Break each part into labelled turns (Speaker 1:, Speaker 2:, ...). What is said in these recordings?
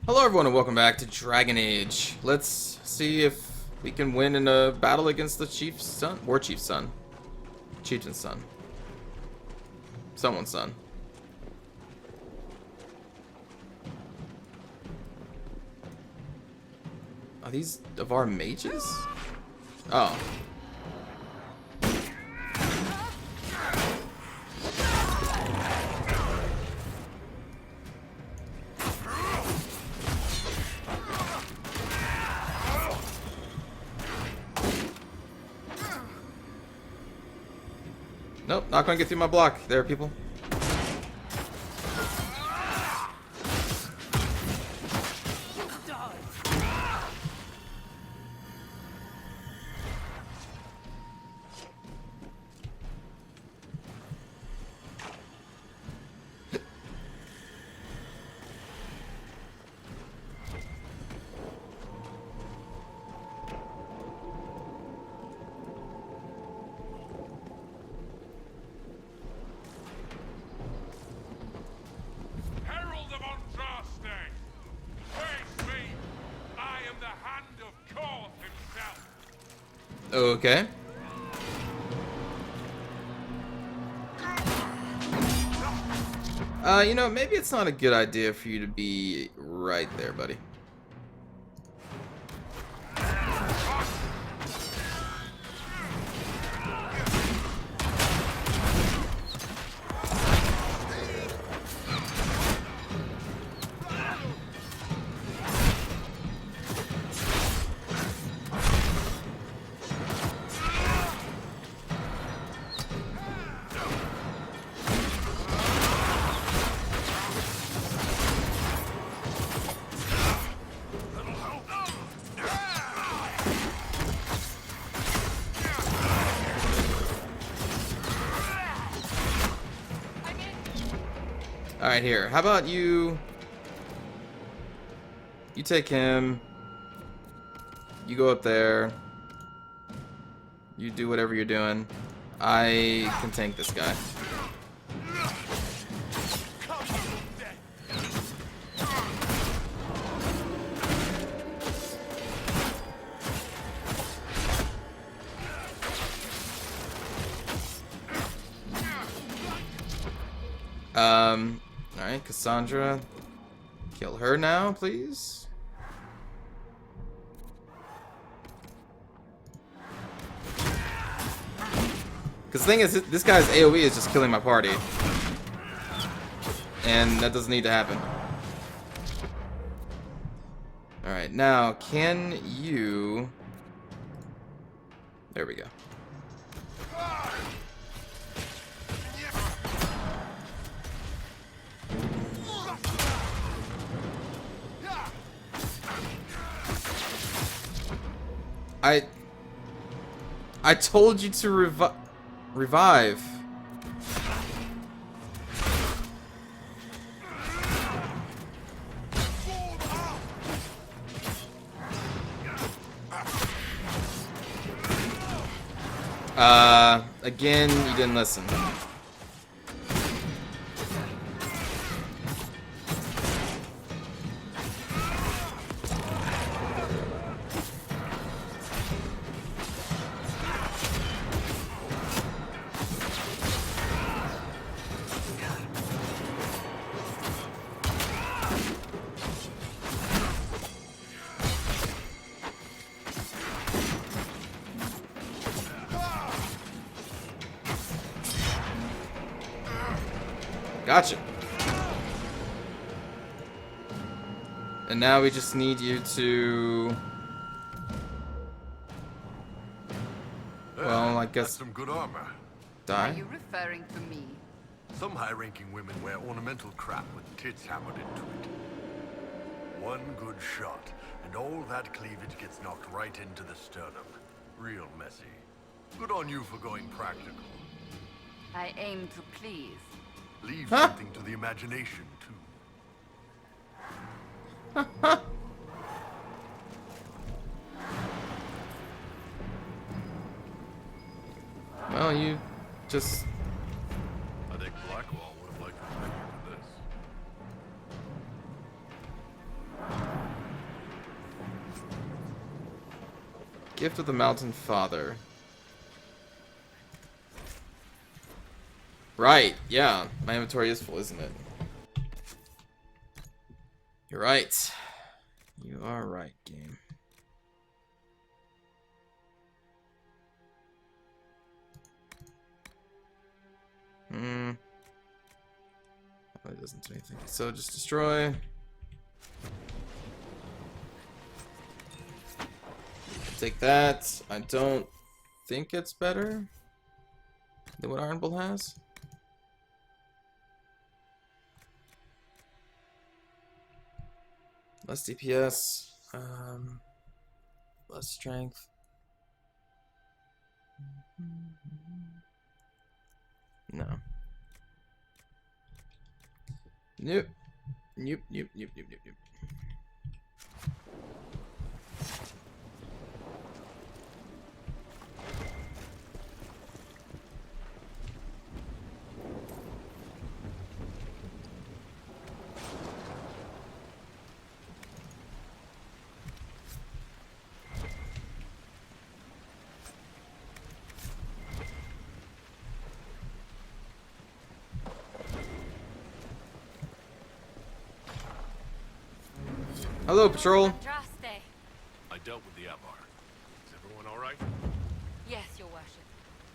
Speaker 1: Hello everyone and welcome back to Dragon Age. Let's see if we can win in a battle against the Chief's son. War Chief's son. Chieftain's son. Someone's son. Are these of our mages? Oh. Nope, not gonna get through my block there, people. Okay. You know, maybe it's not a good idea for you to be right there, buddy. Alright, here. How about you... You take him. You go up there. You do whatever you're doing. I can tank this guy. Alright, Cassandra. Kill her now, please. Because the thing is, this guy's AoE is just killing my party. And that doesn't need to happen. Alright, now, can you... There we go. I told you to revive. Again, you didn't listen. Gotcha. And now we just need you to... Well, I guess...
Speaker 2: Some good armor.
Speaker 1: Die?
Speaker 3: Are you referring to me?
Speaker 2: Some high-ranking women wear ornamental crap with tits hammered into it. One good shot, and all that cleavage gets knocked right into the sternum. Real messy. Good on you for going practical.
Speaker 3: I aim to please.
Speaker 2: Leave something to the imagination, too.
Speaker 1: Well, you just...
Speaker 2: I think Blackwall would have liked to thank you for this.
Speaker 1: Gift of the Mountain Father. Right, yeah. My inventory is full, isn't it? You're right. You are right, game. That doesn't do anything. So just destroy. Take that. I don't think it's better than what Iron Bull has. Less DPS. Less strength. No. Nope. Nope, nope, nope, nope, nope, nope. Hello, Patrol.
Speaker 2: I dealt with the Avar. Is everyone all right?
Speaker 4: Yes, Your Worship.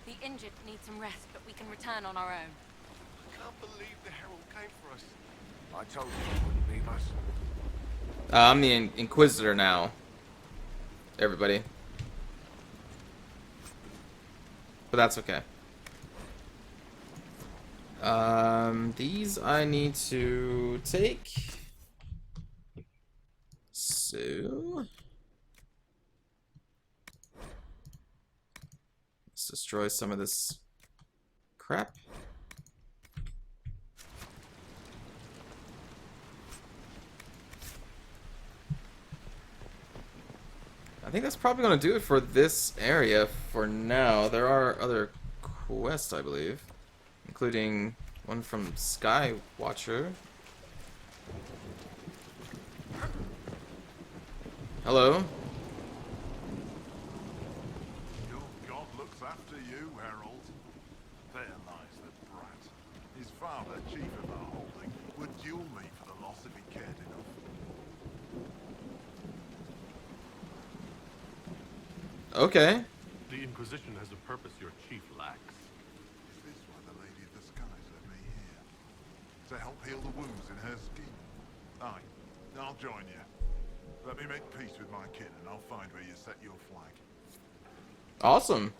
Speaker 4: The injured need some rest, but we can return on our own.
Speaker 2: I can't believe the Herald came for us. I told you he wouldn't leave us.
Speaker 1: I'm the Inquisitor now. Everybody. But that's okay. These I need to take. So let's destroy some of this crap. I think that's probably going to do it for this area for now. There are other quests, I believe, including one from Sky Watcher. Hello.
Speaker 2: Your god looks after you, Herald. There lies the brat. His father, chief of our holding, would duel me for the loss if he cared enough.
Speaker 1: Okay.
Speaker 5: The Inquisition has a purpose your chief lacks.
Speaker 2: Is this why the Lady of the Skies led me here? To help heal the wounds in her skin? Aye, I'll join you. Let me make peace with my kin and I'll find where you set your flag.
Speaker 1: Awesome.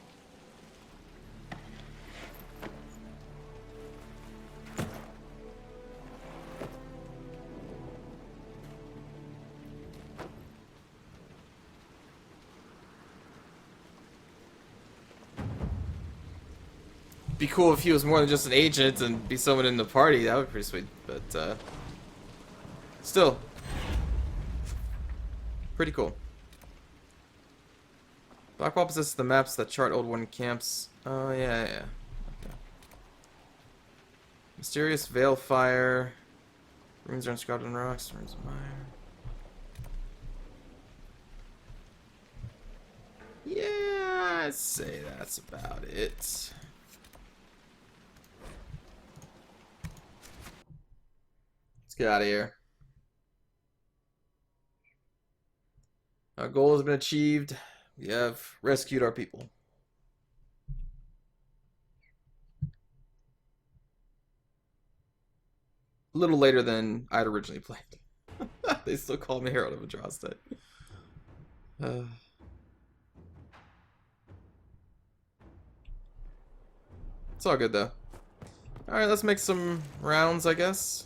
Speaker 1: Be cool if he was more than just an agent and be someone in the party. That would be pretty sweet. But still, pretty cool. Blackwall possesses the maps that chart old Warden camps. Oh yeah. Okay. Mysterious Veil Fire. Runes are inscribed on rocks. Runes of Mire. Yeah, I'd say that's about it. Get out of here. Our goal has been achieved. We have rescued our people. A little later than I'd originally planned. They still call me Herald of Adraste. It's all good though. Alright, let's make some rounds, I guess.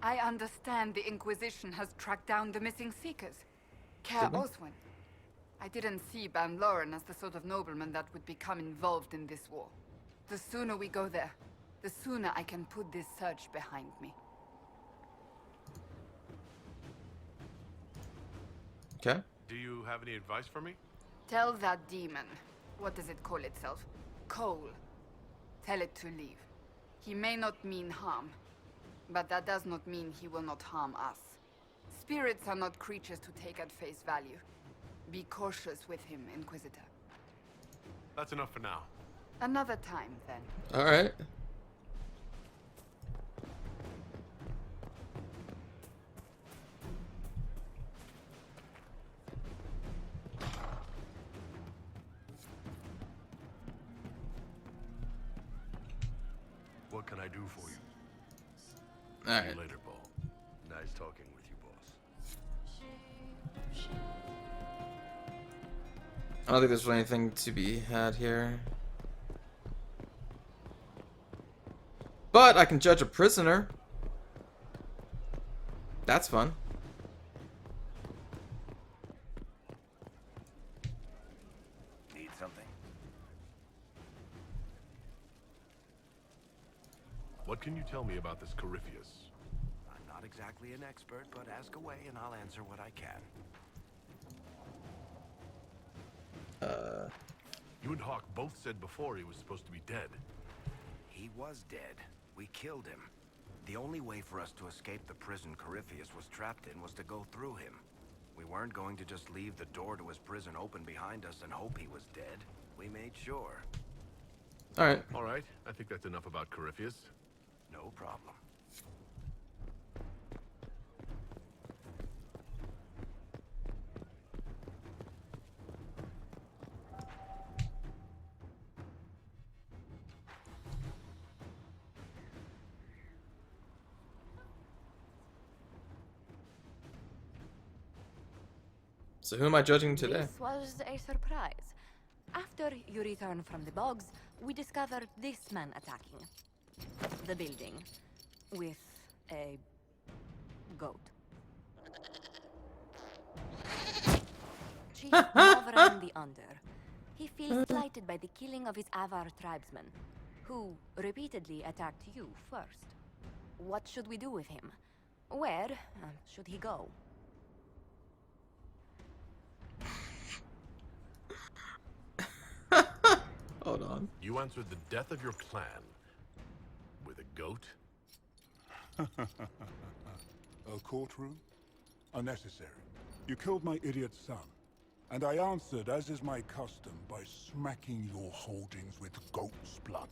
Speaker 3: I understand the Inquisition has tracked down the missing Seekers. Care Oswin. I didn't see Ban Loren as the sort of nobleman that would become involved in this war. The sooner we go there, the sooner I can put this search behind me.
Speaker 1: Okay.
Speaker 5: Do you have any advice for me?
Speaker 3: Tell that demon, what does it call itself? Cole. Tell it to leave. He may not mean harm, But that does not mean he will not harm us. Spirits are not creatures to take at face value. Be cautious with him, Inquisitor.
Speaker 5: That's enough for now.
Speaker 3: Another time, then.
Speaker 1: Alright.
Speaker 2: What can I do for you? See
Speaker 1: Alright.
Speaker 2: you later, Paul. Nice talking with you, boss.
Speaker 1: I don't think there's really anything to be had here. But I can judge a prisoner. That's fun.
Speaker 6: Need something?
Speaker 5: What can you tell me about this Corypheus?
Speaker 6: I'm not exactly an expert, but ask away and I'll answer what I can.
Speaker 5: You and Hawk both said before he was supposed to be dead.
Speaker 6: He was dead. We killed him. The only way for us to escape the prison Corypheus was trapped in was to go through him. We weren't going to just leave the door to his prison open behind us and hope he was dead. We made sure.
Speaker 1: Alright.
Speaker 5: All right, I think that's enough about Corypheus.
Speaker 6: No problem.
Speaker 1: So who am I judging today?
Speaker 4: This was a surprise. After you return from the bogs, we discovered this man attacking the building with a goat. Chief Mavran the Under. He feels slighted by the killing of his Avar tribesmen, who repeatedly attacked you first. What should we do with him? Where should he go?
Speaker 1: Hold on.
Speaker 5: You answered the death of your clan with a goat?
Speaker 7: A courtroom? Unnecessary. You killed my idiot son, and I answered, as is my custom, by smacking your holdings with goat's blood.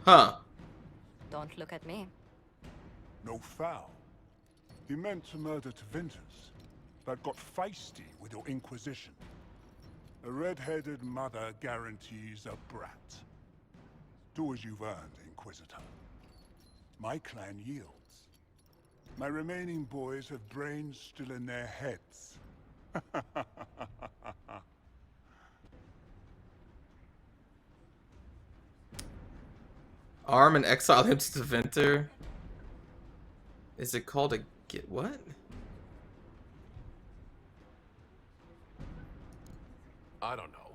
Speaker 1: Huh.
Speaker 4: Don't look at me.
Speaker 7: No foul. You meant to murder Tevinters, but got feisty with your Inquisition. A red-headed mother guarantees a brat. Do as you've earned, Inquisitor. My clan yields. My remaining boys have brains still in their heads.
Speaker 1: Arm and exile him to Deventer. Is it called a get what?
Speaker 5: I don't know.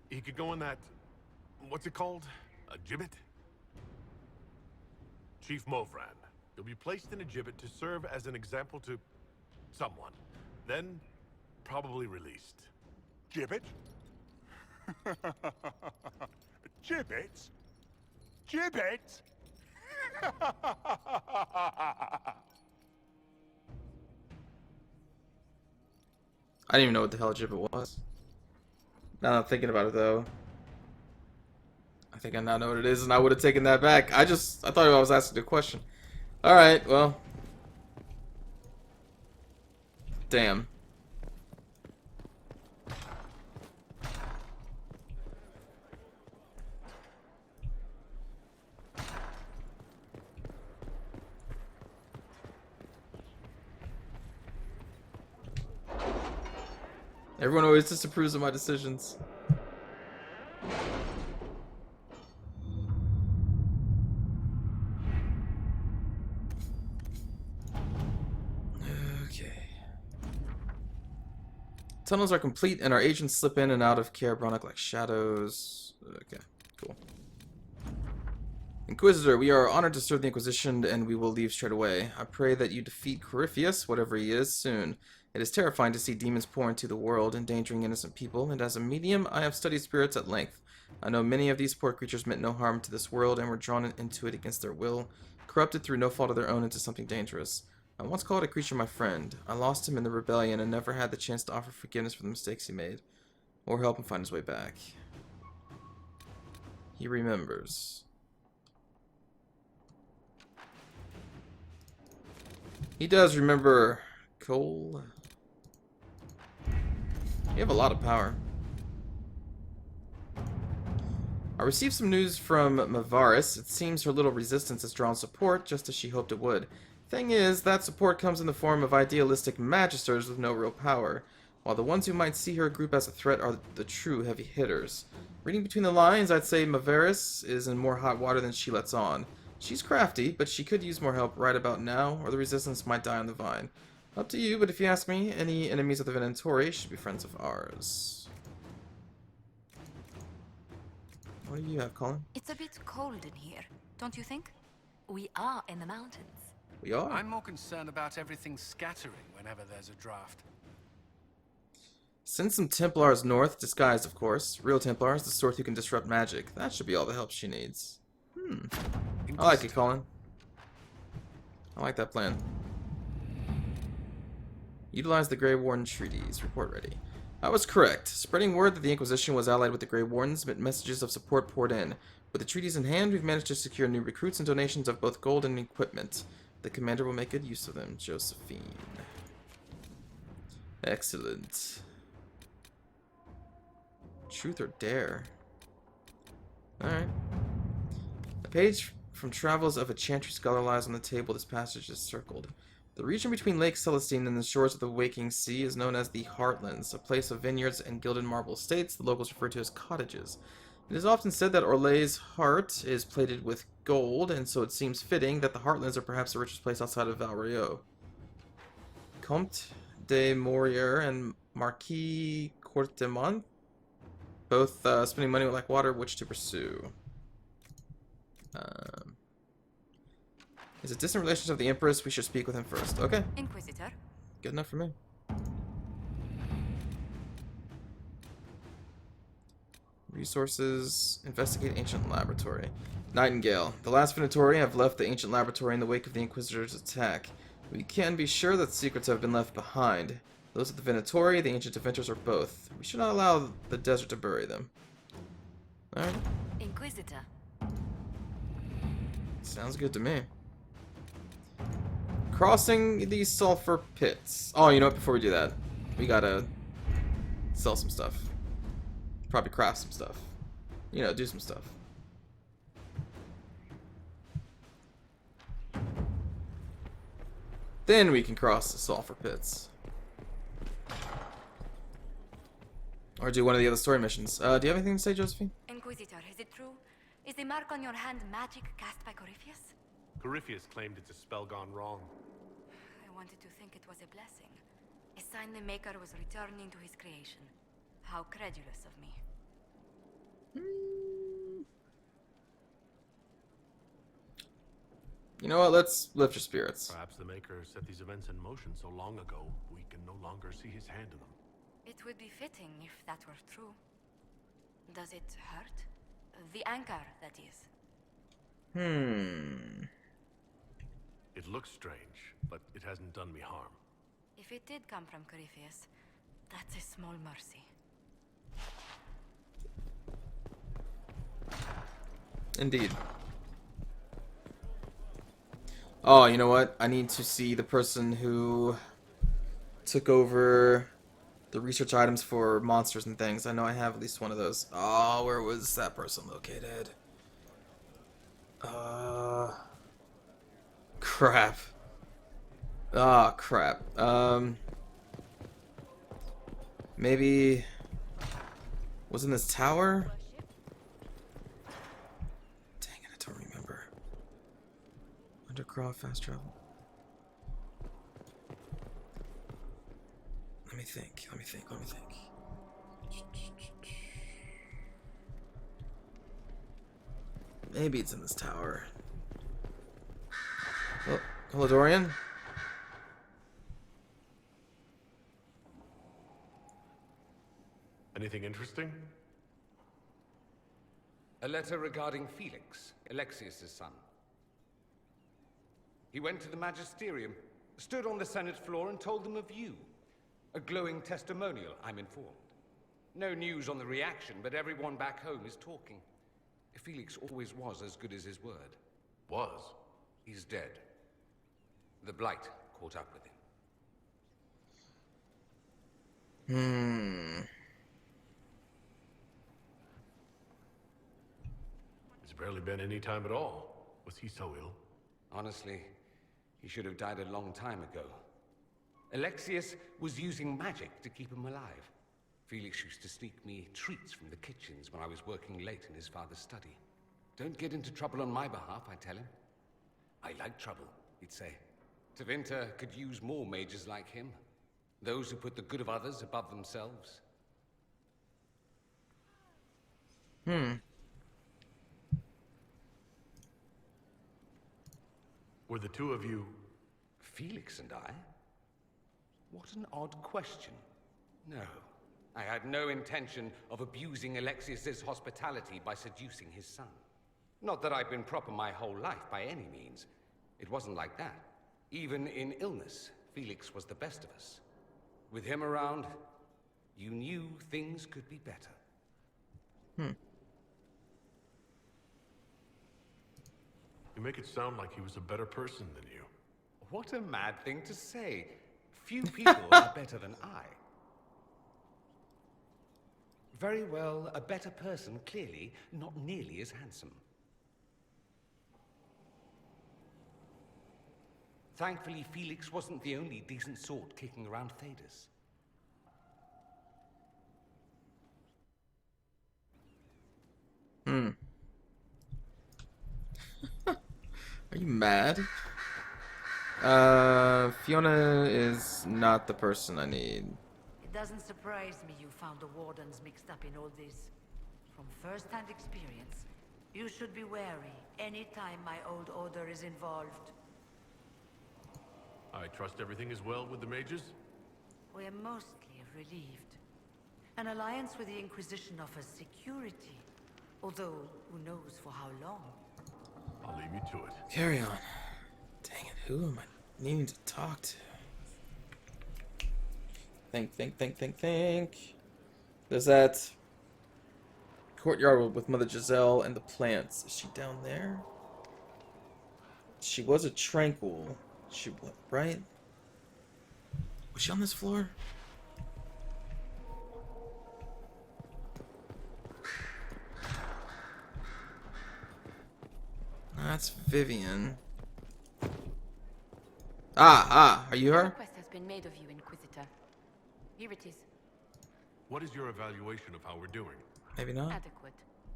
Speaker 5: He could go in that... what's it called? A gibbet? Chief Mofran. He'll be placed in a gibbet to serve as an example to... someone. Then, probably released.
Speaker 7: Gibbet? Gibbet? Gibbet?
Speaker 1: I didn't even know what the hell a gibbet was. Now that I'm thinking about it though, I think I now know what it is, and I would have taken that back. I thought I was asking a question. Alright, well. Damn. Everyone always disapproves of my decisions. Okay. Tunnels are complete and our agents slip in and out of Caerbronic like shadows. Okay, cool. Inquisitor, we are honored to serve the Inquisition and we will leave straight away. I pray that you defeat Corypheus, whatever he is, soon. It is terrifying to see demons pour into the world, endangering innocent people, and as a medium, I have studied spirits at length. I know many of these poor creatures meant no harm to this world and were drawn into it against their will, corrupted through no fault of their own into something dangerous. I once called a creature my friend. I lost him in the rebellion and never had the chance to offer forgiveness for the mistakes he made, or help him find his way back. He remembers. He does remember. Cole. You have a lot of power. I received some news from Mavaris. It seems her little resistance has drawn support, just as she hoped it would. Thing is, that support comes in the form of idealistic magisters with no real power, while the ones who might see her group as a threat are the true heavy hitters. Reading between the lines, I'd say Mavaris is in more hot water than she lets on. She's crafty, but she could use more help right about now, or the resistance might die on the vine. Up to you, but if you ask me, any enemies of the Venatori should be friends of ours. What do you have, Colin?
Speaker 4: It's a bit cold in here, don't you think? We are in the mountains.
Speaker 1: We are?
Speaker 8: I'm more concerned about everything scattering whenever there's a draft.
Speaker 1: Send some Templars north, disguised of course. Real Templars, the sort who can disrupt magic. That should be all the help she needs. I like it, Colin. I like that plan. Utilize the Grey Warden treaties. Report ready. I was correct. Spreading word that the Inquisition was allied with the Grey Wardens meant messages of support poured in. With the treaties in hand, we've managed to secure new recruits and donations of both gold and equipment. The commander will make good use of them, Josephine. Excellent. Truth or dare? Alright. A page from Travels of a Chantry Scholar lies on the table. This passage is circled. The region between Lake Celestine and the shores of the Waking Sea is known as the Heartlands, a place of vineyards and gilded marble estates the locals refer to as cottages. It is often said that Orlay's heart is plated with gold, and so it seems fitting that the Heartlands are perhaps the richest place outside of Valrio. Comte de Morier and Marquis Courtemont, both spending money like water, which to pursue. Is it distant relations of the Empress? We should speak with him first. Okay.
Speaker 4: Inquisitor.
Speaker 1: Good enough for me. Resources. Investigate ancient laboratory. Nightingale. The last Venatori have left the ancient laboratory in the wake of the Inquisitor's attack. We can be sure that secrets have been left behind. Those of the Venatori, the ancient inventors, or both. We should not allow the desert to bury them. Alright.
Speaker 4: Inquisitor.
Speaker 1: Sounds good to me. Crossing these sulfur pits. Oh, you know what? Before we do that, we gotta sell some stuff. Probably craft some stuff. You know, do some stuff. Then we can cross the sulfur pits. Or do one of the other story missions. Do you have anything to say, Josephine?
Speaker 4: Inquisitor, is it true? Is the mark on your hand magic cast by Corypheus?
Speaker 5: Corypheus claimed it's a spell gone wrong.
Speaker 4: I wanted to think it was a blessing. A sign the Maker was returning to his creation. How credulous of me.
Speaker 1: You know what? Let's lift your spirits.
Speaker 5: Perhaps the Maker set these events in motion so long ago, we can no longer see his hand in them.
Speaker 4: It would be fitting if that were true. Does it hurt? The anchor, that is.
Speaker 5: It looks strange, but it hasn't done me harm.
Speaker 4: If it did come from Corypheus, that's a small mercy.
Speaker 1: Indeed. Oh, you know what? I need to see the person who took over the research items for monsters and things. I know I have at least one of those. Oh, where was that person located? Crap. Ah, crap. Maybe was in this tower? Dang it, I don't remember. Undercrawl, fast travel. Let me think. Maybe it's in this tower. Oh, hello, Dorian.
Speaker 5: Anything interesting?
Speaker 9: A letter regarding Felix, Alexius' son. He went to the Magisterium, stood on the Senate floor and told them of you. A glowing testimonial, I'm informed. No news on the reaction, but everyone back home is talking. Felix always was as good as his word.
Speaker 5: Was?
Speaker 9: He's dead. The Blight caught up with him.
Speaker 5: It's barely been any time at all. Was he so ill?
Speaker 9: Honestly, he should have died a long time ago. Alexius was using magic to keep him alive. Felix used to sneak me treats from the kitchens when I was working late in his father's study. Don't get into trouble on my behalf, I tell him. I like trouble, he'd say. Tevinter could use more mages like him. Those who put the good of others above themselves.
Speaker 5: Were the two of you...
Speaker 9: Felix and I? What an odd question. No, I had no intention of abusing Alexius's hospitality by seducing his son. Not that I've been proper my whole life by any means. It wasn't like that. Even in illness, Felix was the best of us. With him around, you knew things could be better.
Speaker 5: You make it sound like he was a better person than you.
Speaker 9: What a mad thing to say. Few people are better than I. Very well, a better person, clearly, not nearly as handsome. Thankfully, Felix wasn't the only decent sort kicking around Thedas.
Speaker 1: Are you mad? Fiona is not the person I need.
Speaker 10: It doesn't surprise me you found the Wardens mixed up in all this. From first-hand experience, you should be wary anytime my old order is involved.
Speaker 5: I trust everything is well with the mages?
Speaker 10: We're mostly relieved. An alliance with the Inquisition offers security, although who knows for how long.
Speaker 5: I'll leave you to it.
Speaker 1: Carry on. Dang it, who am I needing to talk to? Think. There's that courtyard with Mother Jazelle and the plants. Is she down there? She was a tranquil. She what, right? Was she on this floor? That's Vivian. Are you
Speaker 4: A
Speaker 1: her?
Speaker 4: request has been made of you, Inquisitor. Here it is.
Speaker 5: What is your evaluation of how we're doing?
Speaker 1: Maybe not.
Speaker 4: Adequate.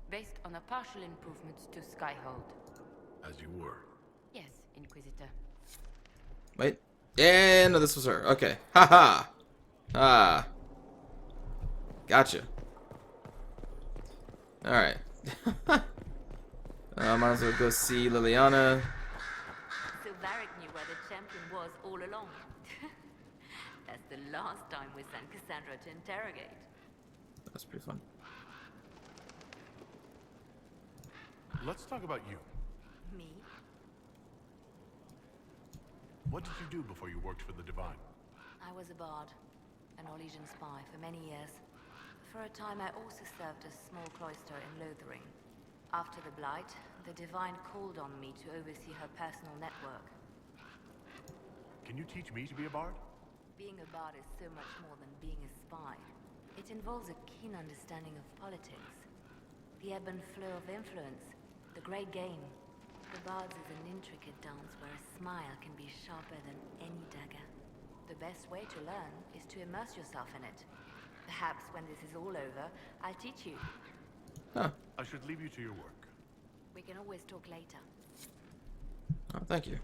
Speaker 4: Based on a partial improvements to Skyhold.
Speaker 5: As you were.
Speaker 4: Yes, Inquisitor.
Speaker 1: Wait. Yeah, no, this was her. Okay. Haha. Ah. Gotcha. Alright. Might as well go see Liliana.
Speaker 4: So Varric knew where the champion was all along. That's the last time we sent Cassandra to interrogate.
Speaker 1: That's pretty fun.
Speaker 5: Let's talk about you.
Speaker 4: Me?
Speaker 5: What did you do before you worked for the Divine?
Speaker 4: I was a bard, an Orlesian spy for many years. For a time I also served a small cloister in Lothering. After the Blight, the Divine called on me to oversee her personal network.
Speaker 5: Can you teach me to be a bard?
Speaker 4: Being a bard is so much more than being a spy. It involves a keen understanding of politics, the ebb and flow of influence, the great game. The bard's is an intricate dance where a smile can be sharper than any dagger. The best way to learn is to immerse yourself in it. Perhaps when this is all over, I'll teach you.
Speaker 1: Huh.
Speaker 5: I should leave you to your work.
Speaker 4: We can always talk later.
Speaker 1: Oh, thank you.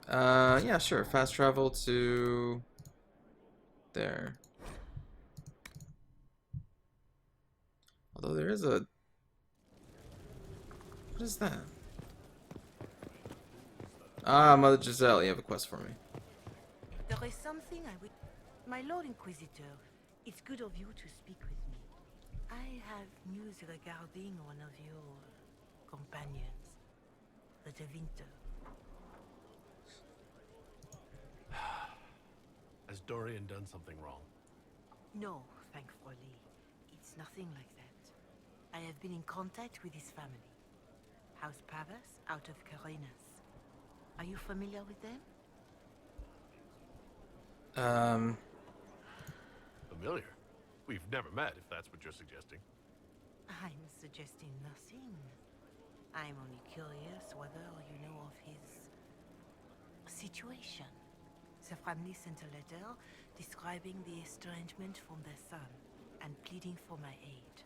Speaker 1: Yeah, sure. Fast travel to there. Although there is a... What is that? Ah, Mother Jazelle, you have a quest for me.
Speaker 10: There is something I would... My Lord Inquisitor, it's good of you to speak with me. I have news regarding one of your companions, the Tevinter.
Speaker 5: Has Dorian done something wrong?
Speaker 10: No, thankfully. It's nothing like that. I have been in contact with his family. House Pavas, out of Carenas. Are you familiar with them?
Speaker 5: Familiar? We've never met, if that's what you're suggesting.
Speaker 10: I'm suggesting nothing. I'm only curious whether you know of his situation. The family sent a letter describing the estrangement from their son and pleading for my aid.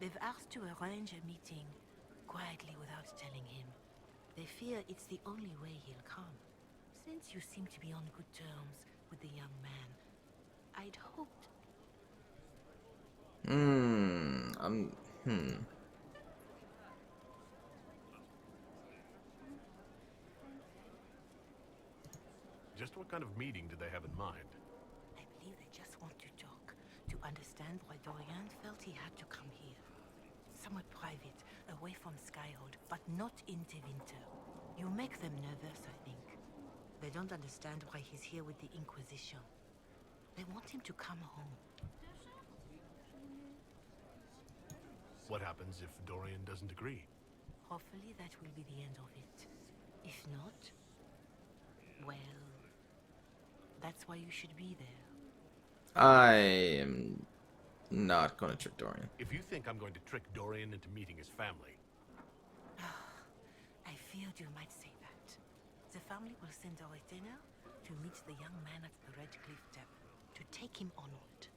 Speaker 10: They've asked to arrange a meeting quietly without telling him. They fear it's the only way he'll come. Since you seem to be on good terms with the young man, I'd hoped...
Speaker 5: Just what kind of meeting do they have in mind?
Speaker 10: I believe they just want to talk, to understand why Dorian felt he had to come here. Somewhere private, away from Skyhold, but not in Tevinter. You make them nervous, I think. They don't understand why he's here with the Inquisition. They want him to come home.
Speaker 5: What happens if Dorian doesn't agree?
Speaker 10: Hopefully that will be the end of it. If not, well, that's why you should be there.
Speaker 1: I am not going to trick Dorian.
Speaker 5: If you think I'm going to trick Dorian into meeting his family...
Speaker 10: I feared you might say that. The family will send a retainer to meet the young man at the Red Cliff Tap, to take him onward.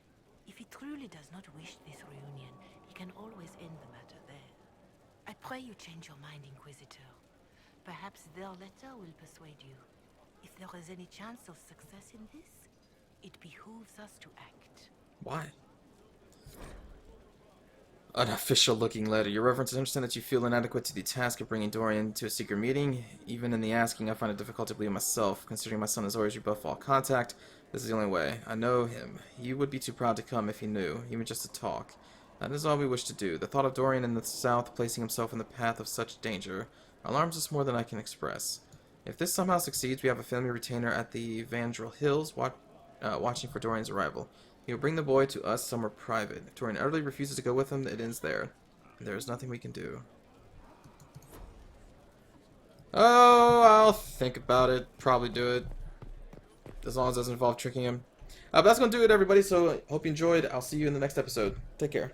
Speaker 10: If he truly does not wish this reunion, he can always end the matter there. I pray you change your mind, Inquisitor. Perhaps their letter will persuade you. If there is any chance of success in this, it behooves us to act.
Speaker 1: Why? Unofficial looking letter. Your Reverence, I understand that you feel inadequate to the task of bringing Dorian to a secret meeting. Even in the asking, I find it difficult to believe myself. Considering my son has always rebuffed all contact, this is the only way. I know him. He would be too proud to come if he knew, even just to talk. That is all we wish to do. The thought of Dorian in the south placing himself in the path of such danger alarms us more than I can express. If this somehow succeeds, we have a family retainer at the Vandrel Hills watching for Dorian's arrival. He will bring the boy to us somewhere private. If Dorian utterly refuses to go with him, it ends there. There is nothing we can do. Oh, I'll think about it. Probably do it. As long as it doesn't involve tricking him. But that's going to do it, everybody. So, hope you enjoyed. I'll see you in the next episode. Take care.